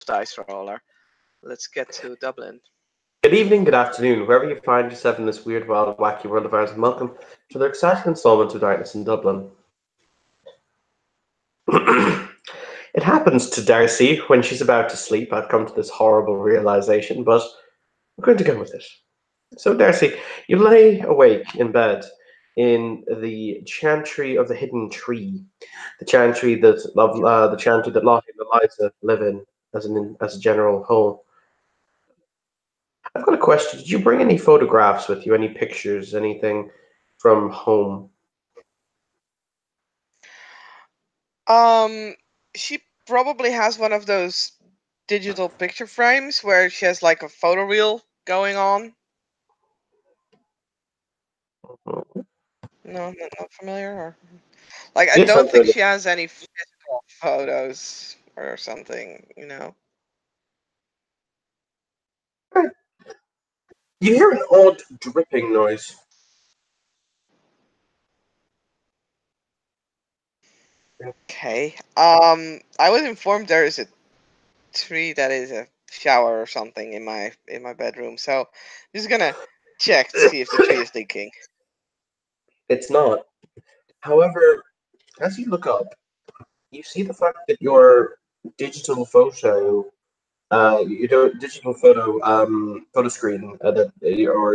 dice roller. Let's get to Dublin. Good evening, good afternoon, wherever you find yourself in this weird, wild, wacky world of ours, and welcome to the exciting installment of Darkness in Dublin. It happens to Darcy when she's about to sleep. I've come to this horrible realization, but I'm going to go with it. So, Darcy, you lay awake in bed in the chantry of the hidden tree, the chantry that Lottie and Eliza live in as a general whole. I've got a question. Did you bring any photographs with you? Any pictures? Anything from home? Um, she probably has one of those digital picture frames where she has like a photo reel going on. No, not familiar. Or like, I Yes, don't I've think heard it. she has any physical photos or something. You hear an odd dripping noise. Okay. I was informed there is a tree that is a shower or something in my bedroom. So I'm just gonna check to see if the tree is leaking. It's not. However, as you look up, you see the fact that your digital photo, digital photo screen or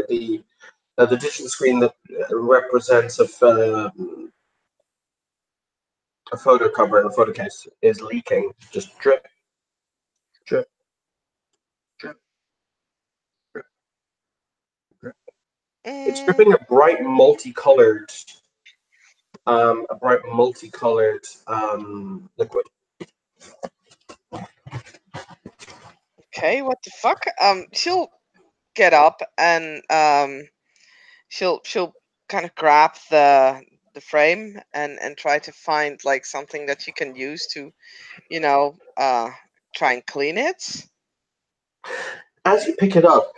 the digital screen that represents a photo cover and a photo case is leaking. Just drip, drip, drip, drip, drip. It's Mm, dripping a bright multicolored liquid. okay, what the fuck? She'll get up and she'll kind of grab the frame and try to find like something that she can use to, you know, uh, try and clean it. As you pick it up,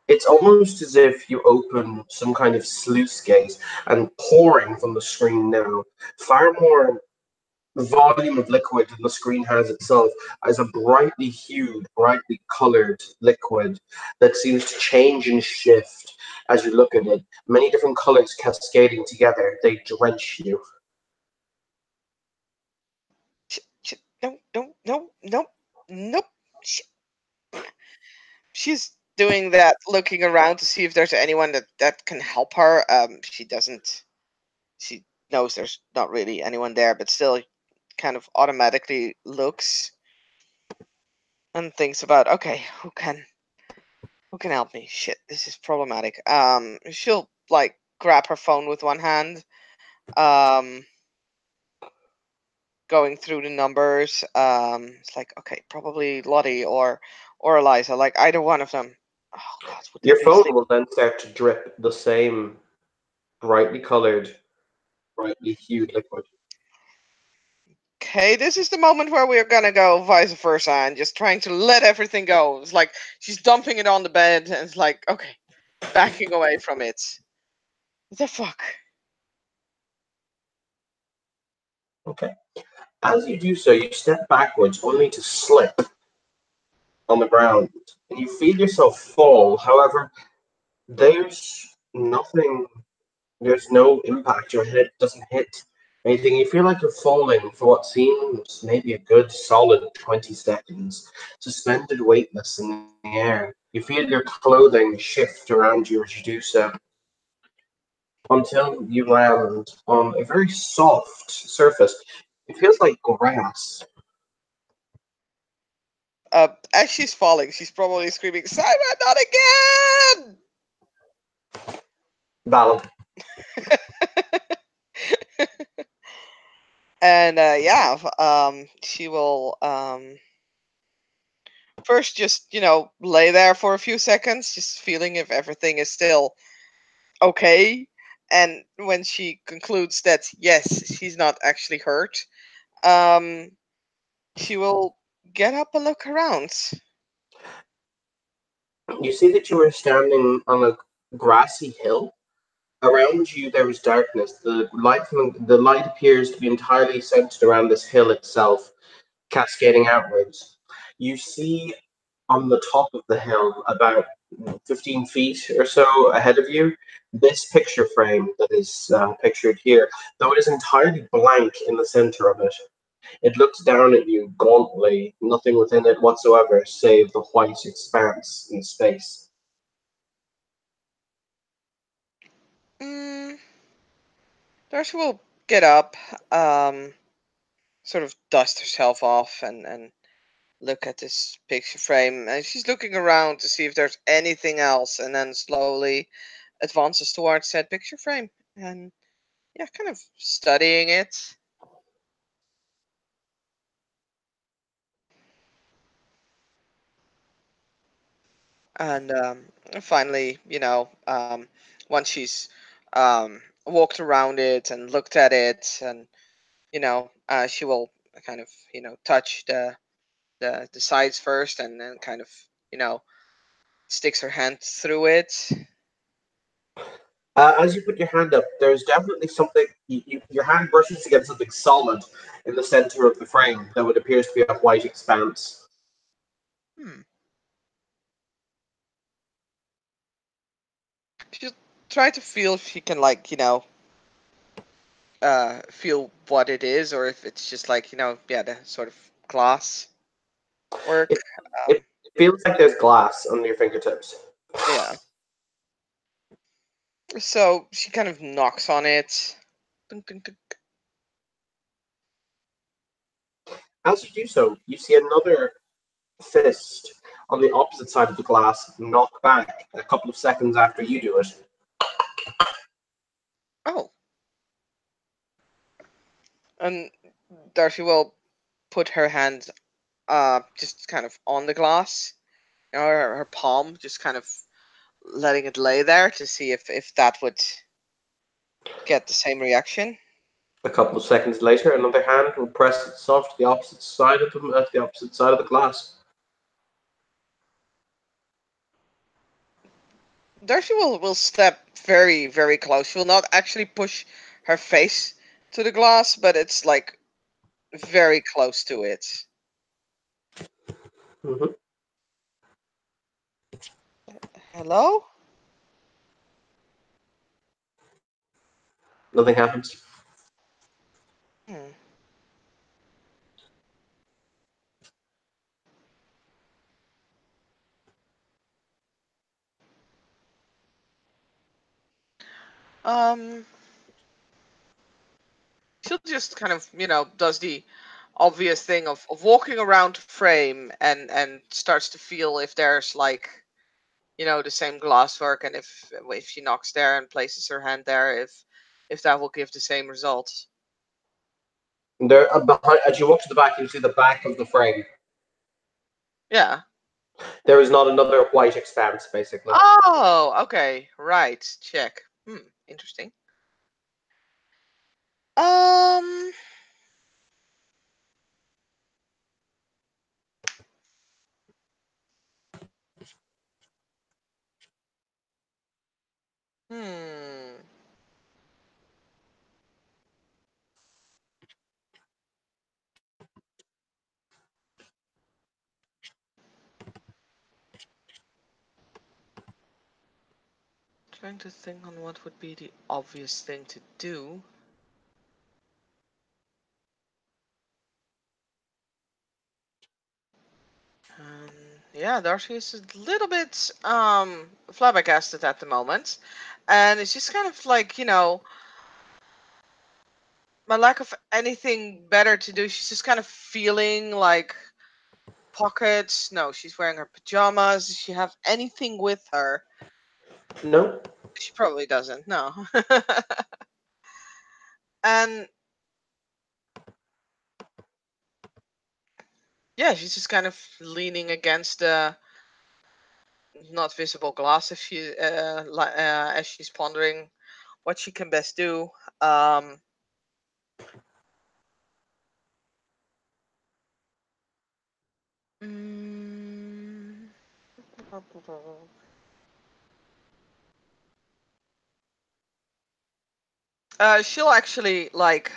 it's almost as if you open some kind of sluice gate and pouring from the screen now, far more volume of liquid than the screen has itself, as a brightly hued, brightly colored liquid that seems to change and shift as you look at it. Many different colors cascading together, they drench you. No, no, no, no, nope. She's doing that, looking around to see if there's anyone that can help her. She doesn't. She knows there's not really anyone there, but still, kind of automatically looks and thinks about, okay, who can help me? Shit, this is problematic. She'll like grab her phone with one hand, um, going through the numbers. It's like, okay, probably Lottie or Eliza, like either one of them. Oh God, would they Your be phone asleep? will then start to drip the same brightly colored, brightly hued liquid. Okay, this is the moment where we're gonna go vice versa and just trying to let everything go. It's like she's dumping it on the bed and it's like, okay, backing away from it. What the fuck? Okay. As you do so, you step backwards only to slip on the ground and you feel yourself fall. However, there's nothing, there's no impact. Your head doesn't hit anything. You feel like you're falling for what seems maybe a good solid 20 seconds, suspended weightless in the air. You feel your clothing shift around you as you do so until you land on a very soft surface. It feels like grass. As she's falling, she's probably screaming, "Simon, not again!" Valid. And yeah, she will first just lay there for a few seconds, just feeling if everything is still okay. And when she concludes that yes, she's not actually hurt, um, she will get up and look around. You see that you are standing on a grassy hill. Around you there is darkness. The light appears to be entirely centered around this hill itself, cascading outwards. You see on the top of the hill, about 15 feet or so ahead of you, this picture frame that is pictured here, though it is entirely blank in the center of it. It looks down at you gauntly, nothing within it whatsoever save the white expanse in space. Mm, Darcy will get up, sort of dust herself off, and look at this picture frame. And she's looking around to see if there's anything else, and then slowly advances towards that picture frame. And yeah, kind of studying it. And finally, once she's walked around it and looked at it, and she will kind of touch the sides first, and then kind of you know sticks her hand through it. As you put your hand up, there's definitely something. Your hand brushes against something solid in the center of the frame, though it appears to be a white expanse. Hmm. She'll try to feel if she can, like, feel what it is, or if it's just like, yeah, the sort of glass work. It, it feels like there's glass under your fingertips. Yeah. So she kind of knocks on it. Dunk, dunk, dunk. As you do so, you see another fist on the opposite side of the glass knock back a couple of seconds after you do it. Oh, and Darcy will put her hand just kind of on the glass, her palm, just kind of letting it lay there to see if that would get the same reaction. A couple of seconds later, another hand will press itself to the opposite side of the opposite side of the glass. Darcy will step very, very close. She will not actually push her face to the glass, but it's like very close to it. Mm-hmm. Hello? Nothing happens. Hmm. Um, she'll just kind of, does the obvious thing of walking around frame, and starts to feel if there's like, the same glasswork, and if she knocks there and places her hand there, if that will give the same result. There, behind, as you walk to the back, you see the back of the frame. Yeah. There is not another white expanse, basically. Oh, okay. Right. Check. Interesting. Um, hmm. Trying to think on what would be the obvious thing to do. Um, yeah, Darcy is a little bit flabbergasted at the moment, and it's just kind of like, my lack of anything better to do. She's just kind of feeling like pockets. No, she's wearing her pajamas. Does she have anything with her? No. She probably doesn't. No. And yeah, she's just kind of leaning against the not visible glass, if she as she's pondering what she can best do. Um, mm, she'll actually like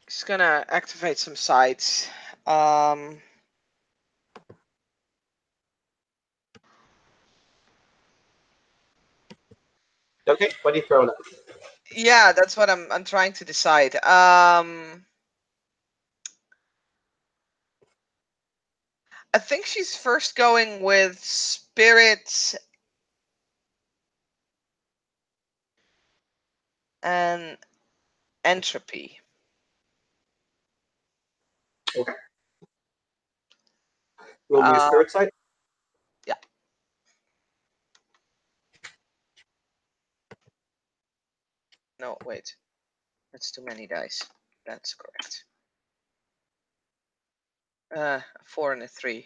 Just gonna activate some sites. Okay, what are you throwing at? yeah, that's what I'm trying to decide. I think she's first going with spirit and entropy. Okay. Roll me your spirit side. Yeah. No, wait. That's too many dice. That's correct. 4 and a 3.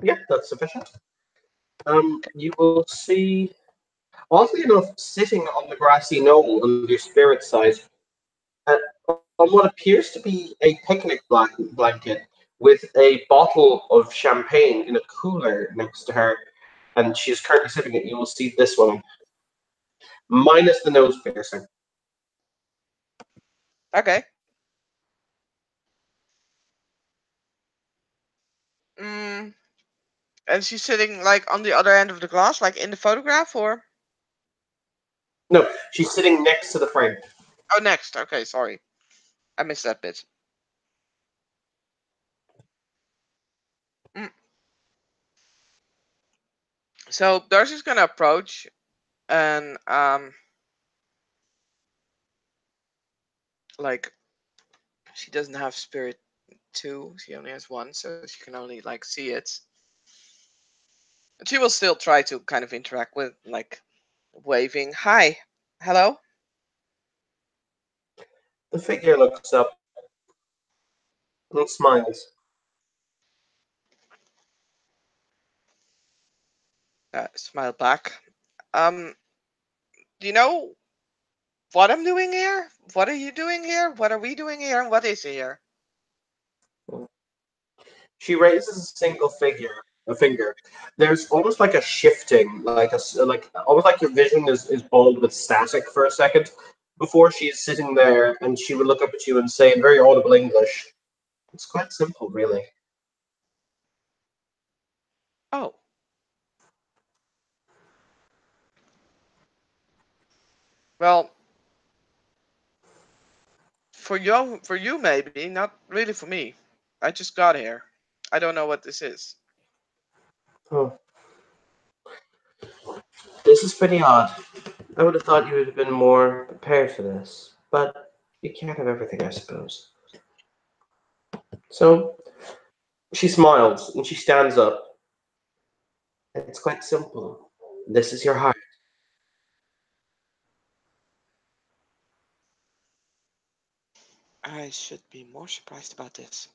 Yeah, that's sufficient. You will see, oddly enough, sitting on the grassy knoll under your spirit side, uh, on what appears to be a picnic blanket with a bottle of champagne in a cooler next to her, and she is currently sipping it. You will see this one, minus the nose piercing. Okay. And she's sitting like on the other end of the glass, like in the photograph, or? No, she's sitting next to the frame. Oh, next. Okay, sorry. I missed that bit. So Darcy's gonna approach and like she doesn't have spirit 2, she only has 1, so she can only like see it. And she will still try to kind of interact with, like, waving, hi, hello. The figure looks up and smiles. Smile back. Do you know what I'm doing here? What are you doing here? What are we doing here? And what is here? She raises a single a finger. There's almost like a shifting, like almost like your vision is bald with static for a second before she's sitting there, and she would look up at you and say in very audible English, "It's quite simple, really." Oh. Well, for you maybe, not really for me. I just got here. I don't know what this is. Oh, this is pretty odd. I would have thought you would have been more prepared for this, but you can't have everything, I suppose. So she smiles and she stands up. It's quite simple. This is your heart. I should be more surprised about this.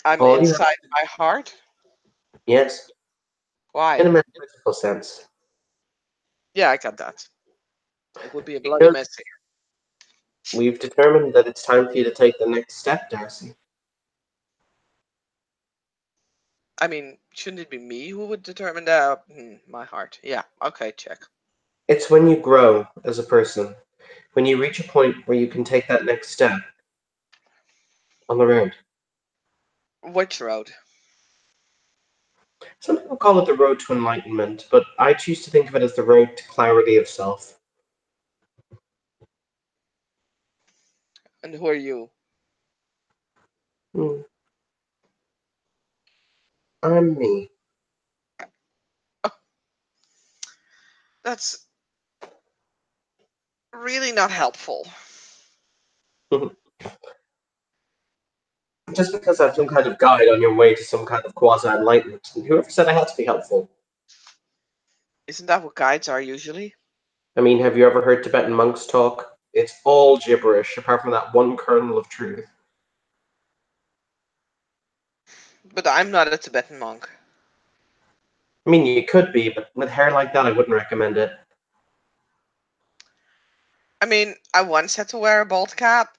I'm All you have, inside my heart? yes, in Why? a metaphysical sense. Yeah, I got that. It would be a bloody Because mess here. we've determined that it's time for you to take the next step, Darcy. I mean, shouldn't it be me who would determine that? My heart. Yeah, okay, check. It's when you grow as a person, when you reach a point where you can take that next step on the road. Which road? Some people call it the road to enlightenment, but I choose to think of it as the road to clarity of self. And who are you? Hmm. I'm me. Oh, that's really not helpful. Just because I'm some kind of guide on your way to some kind of quasi enlightenment. Whoever said I had to be helpful? Isn't that what guides are usually? I mean, have you ever heard Tibetan monks talk? It's all gibberish, apart from that one kernel of truth. But I'm not a Tibetan monk. I mean, you could be, but with hair like that, I wouldn't recommend it. I mean, I once had to wear a bald cap.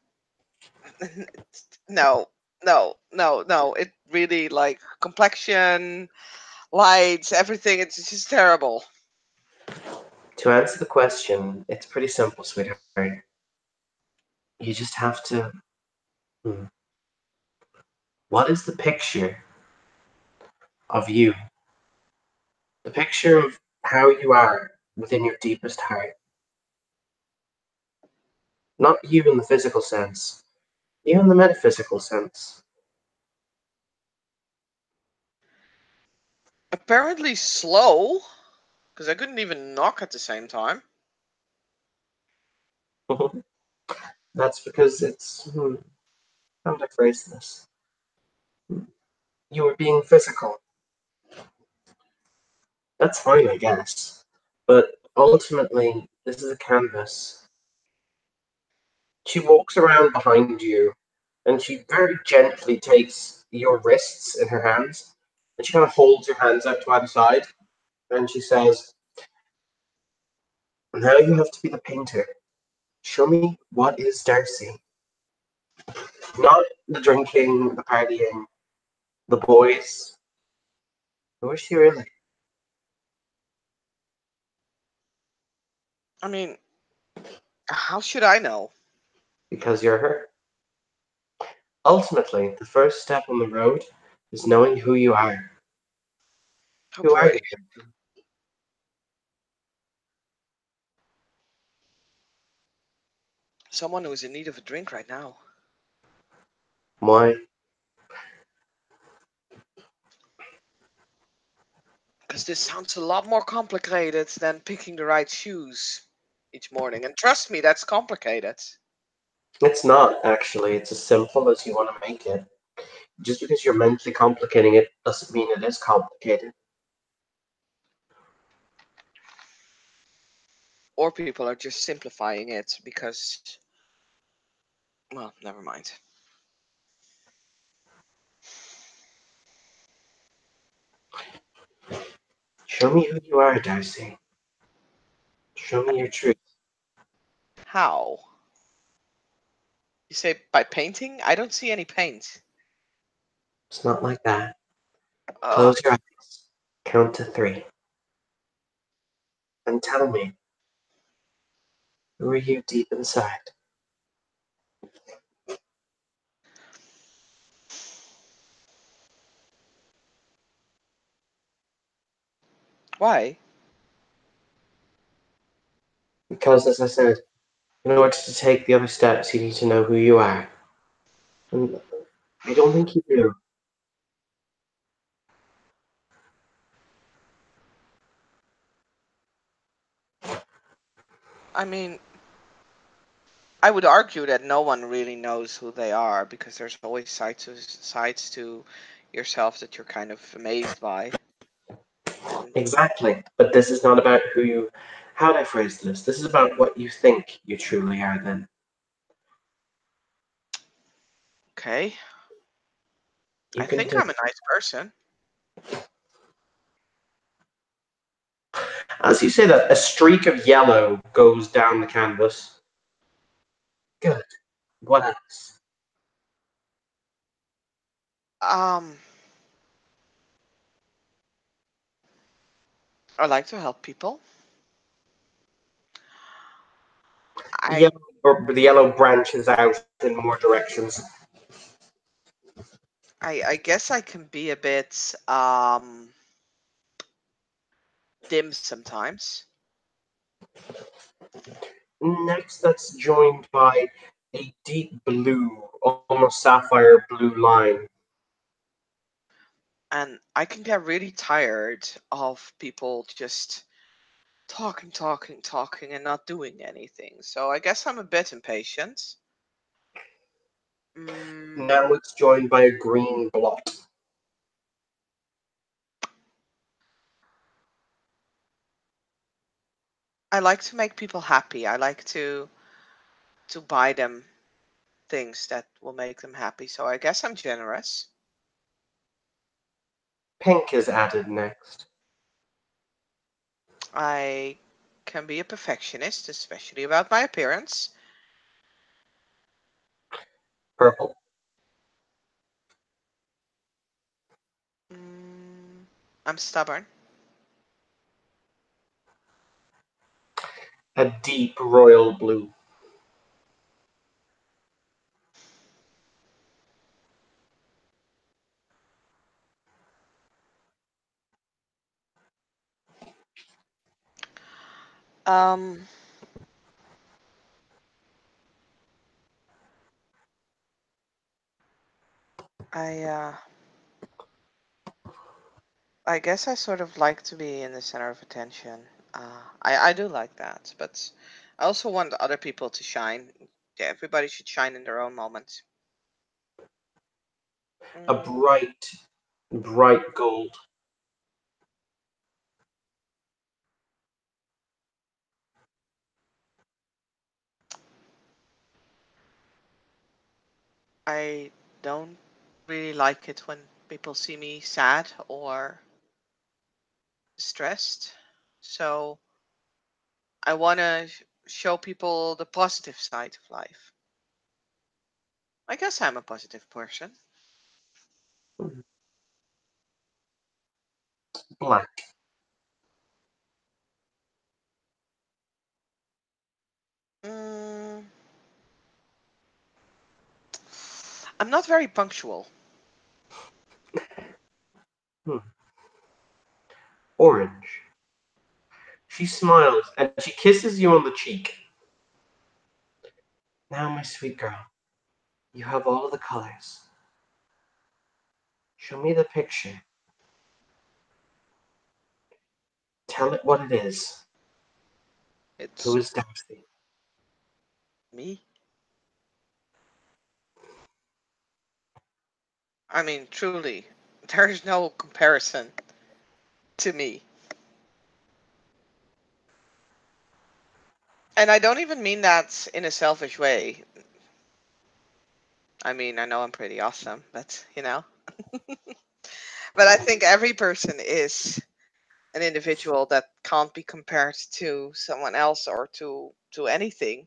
No, no, no, no. It really, like, complexion, lights, everything. It's just terrible. To answer the question, it's pretty simple, sweetheart. You just have to. Hmm. What is the picture of you? The picture of how you are within your deepest heart. Not you in the physical sense, you in the metaphysical sense. Apparently slow, because I couldn't even knock at the same time. That's because it's. How would I phrase this? You were being physical. That's fine, I guess. But ultimately, this is a canvas. She walks around behind you and she very gently takes your wrists in her hands and she kind of holds your hands out to either side and she says, now you have to be the painter. Show me what is Darcy. Not the drinking, the partying, the boys. Who is she really? I mean, how should I know? Because you're her. Ultimately, the first step on the road is knowing who you are. Oh Who are boy. you? Someone who's in need of a drink right now. Why? Because this sounds a lot more complicated than picking the right shoes each morning. And trust me, that's complicated. It's not, actually. It's as simple as you want to make it. Just because you're mentally complicating it doesn't mean it is complicated. Or people are just simplifying it because, well, never mind. Show me who you are, Darcy. Show me your truth. How? You say by painting? I don't see any paint. It's not like that. Ugh. Close your eyes. Count to 3. And tell me, who are you deep inside? Why? Because, as I said, in order to take the other steps, you need to know who you are. And I don't think you do. I mean, I would argue that no one really knows who they are because there's always sides to yourself that you're kind of amazed by. And Exactly. But this is not about who you. How would I phrase this? This is about what you think you truly are then. okay, You I can think do. I'm a nice person. As you say that, a streak of yellow goes down the canvas. Good. What else? Um, I like to help people. I The yellow branches out in more directions. I guess I can be a bit dim sometimes. Next, that's joined by a deep blue, almost sapphire blue line. And I can get really tired of people just talking and not doing anything. So I guess I'm a bit impatient. Mm, Now it's joined by a green blot. I like to make people happy. I like to buy them things that will make them happy. So I guess I'm generous. Pink is added next. I can be a perfectionist, especially about my appearance. Purple. Mm, I'm stubborn. A deep royal blue. Um, I I guess I sort of like to be in the center of attention. I do like that, but I also want other people to shine. Yeah, everybody should shine in their own moment. A Mm, bright, bright gold. I don't really like it when people see me sad or stressed. So I want to show people the positive side of life. I guess I'm a positive person. Black. Mm, I'm not very punctual. Hmm. Orange. She smiles and she kisses you on the cheek. Now, my sweet girl, you have all the colors. Show me the picture. Tell it what it is. Who It's is Darcy? me. I mean, truly, there's no comparison to me. And I don't even mean that in a selfish way. I mean, I know I'm pretty awesome, but But I think every person is an individual that can't be compared to someone else or to anything.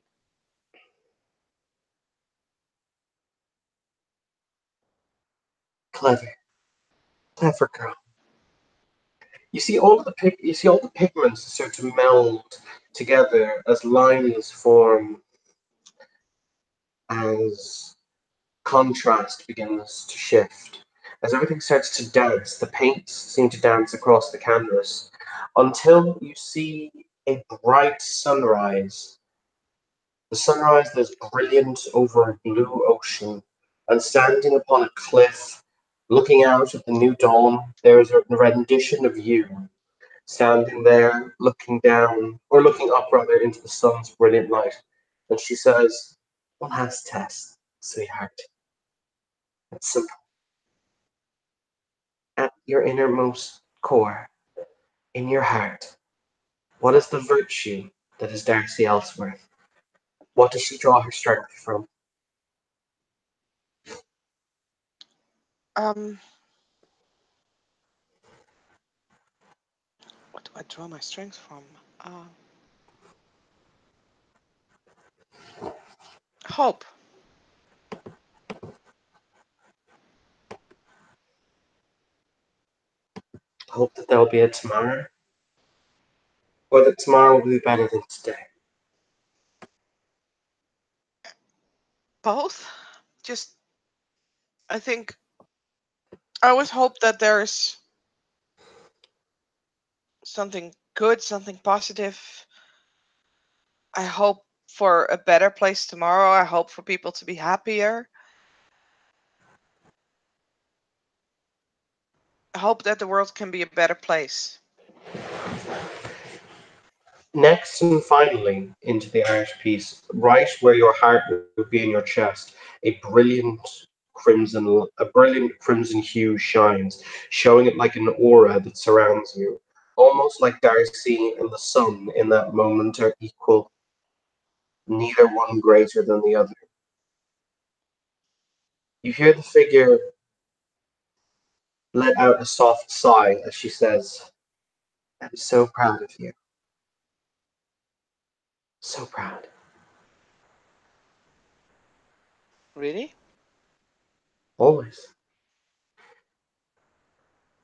Clever. Clever girl. You see all the pigments start to meld together as lines form, as contrast begins to shift. As everything starts to dance, the paints seem to dance across the canvas until you see a bright sunrise. The sunrise that is brilliant over a blue ocean, and standing upon a cliff, looking out at the new dawn, there is a rendition of you standing there, looking down, or looking up rather, into the sun's brilliant light. And she says, "One last test, sweetheart. It's simple. At your innermost core, in your heart, what is the virtue that is Darcy Ellsworth? What does she draw her strength from?" Um, what do I draw my strength from? Uh, Hope. Hope that there'll be a tomorrow, or that tomorrow will be better than today. Both. Just, I think I always hope that there's something good, something positive. I hope for a better place tomorrow. I hope for people to be happier. I hope that the world can be a better place. Next and finally, into the Irish piece, right where your heart would be in your chest, a brilliant crimson hue shines, showing it like an aura that surrounds you, almost like Darcy and the sun in that moment are equal, neither one greater than the other. You hear the figure let out a soft sigh as she says, "I'm so proud of you, so proud." Really? Always.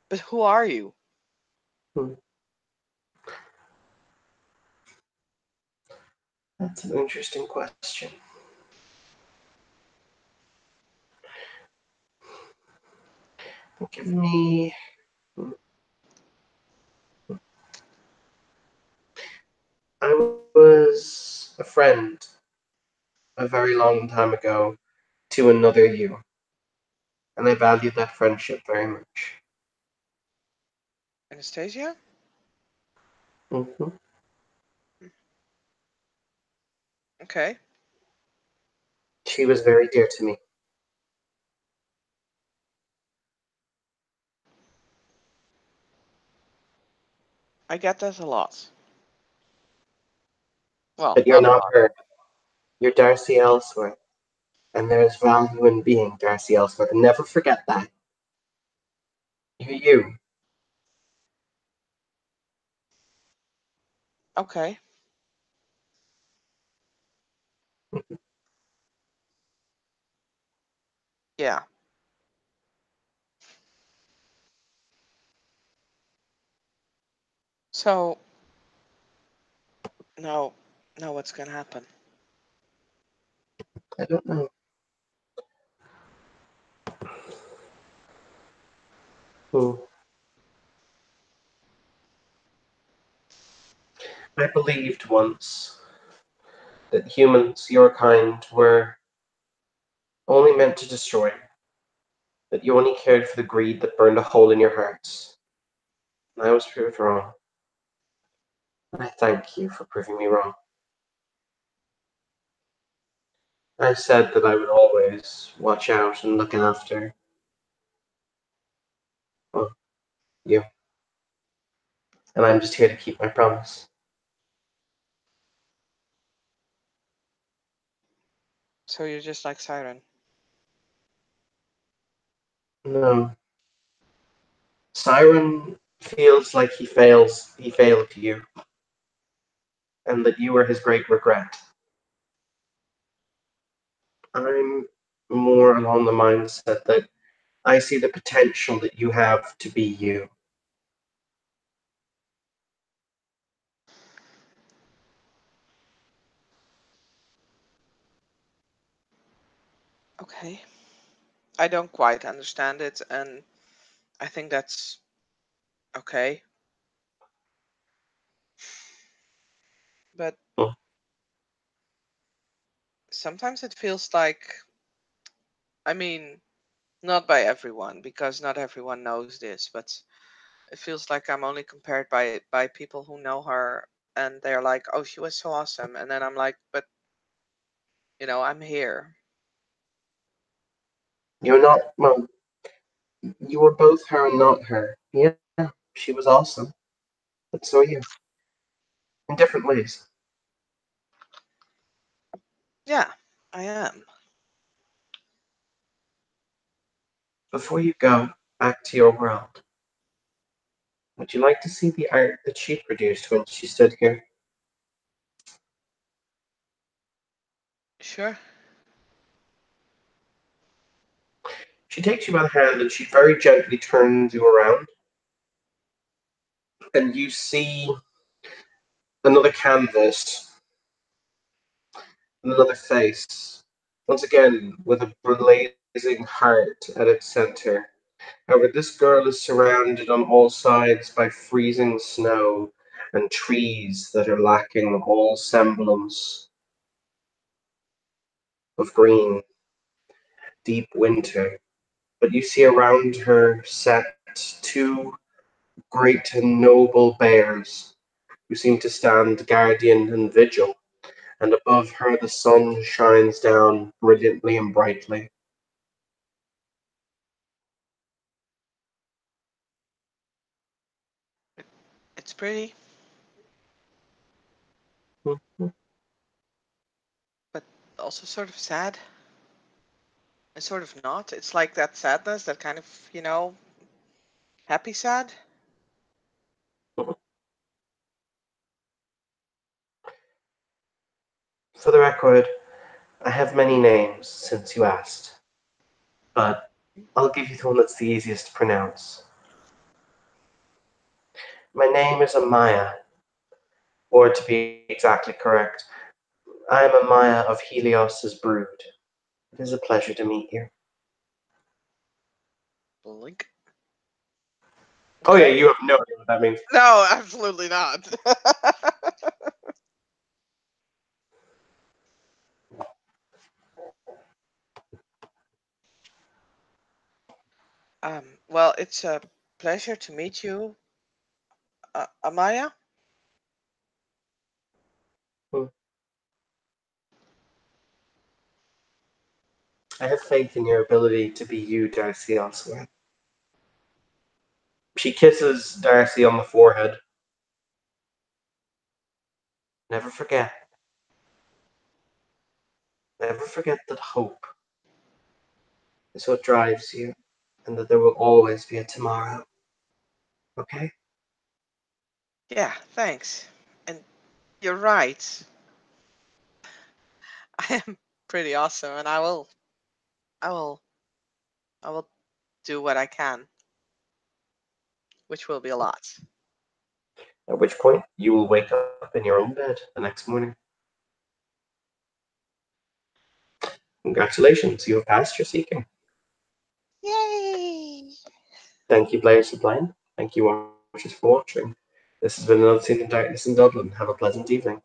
But who are you? Hmm, that's an interesting question. Give me I was a friend a very long time ago to another you, and I valued that friendship very much. Anastasia? Hmm. Okay. She was very dear to me. I get that a lot. Well, But you're not a not lot. her. You're Darcy Ellsworth, and there is value in being Darcy Ellsworth. And never forget that. You're you. Okay. Yeah. So now, now what's gonna happen? I don't know. Hmm. I believed once that humans, your kind, were only meant to destroy, that you only cared for the greed that burned a hole in your hearts. And I was proved wrong. And I thank you for proving me wrong. I said that I would always watch out and look after, well, you. And I'm just here to keep my promise. So you're just like Siren. No. Siren feels like he failed you, and that you are his great regret. I'm more along the mindset that I see the potential that you have to be you. Okay. I don't quite understand it, and I think that's okay. But Mm. sometimes it feels like, I mean, not by everyone, because not everyone knows this, but it feels like I'm only compared by people who know her, and they're like, "Oh, she was so awesome," and then I'm like, "But I'm here." You're not, well, you were both her and not her. Yeah, she was awesome, but so are you, in different ways. Yeah, I am. Before you go back to your world, would you like to see the art that she produced when she stood here? Sure. She takes you by the hand and she very gently turns you around, and you see another canvas, another face, once again with a blazing heart at its center. However, this girl is surrounded on all sides by freezing snow and trees that are lacking all semblance of green, deep winter. But you see around her set two great and noble bears who seem to stand guardian and vigil, and above her the sun shines down brilliantly and brightly. It's pretty, Mhm. but also sort of sad. And sort of not. It's like that sadness, that kind of, happy sad. For the record, I have many names since you asked, but I'll give you the one that's the easiest to pronounce. My name is Amaya, or to be exactly correct, I am Amaya of Helios's brood. It is a pleasure to meet you. Blink. Oh yeah, Okay. you have no idea what that means. No, absolutely not. Well, it's a pleasure to meet you, Amaya. Hmm. I have faith in your ability to be you, Darcy, elsewhere. She kisses Darcy on the forehead. Never forget. Never forget that hope is what drives you, and that there will always be a tomorrow. Okay? Yeah, thanks. And you're right. I am pretty awesome, and I will, I will do what I can, which will be a lot. At which point, you will wake up in your own bed the next morning. Congratulations, you have passed your seeking. Yay! Thank you, players, for playing. Thank you, watchers, for watching. This has been another Scene in Darkness in Dublin. Have a pleasant evening.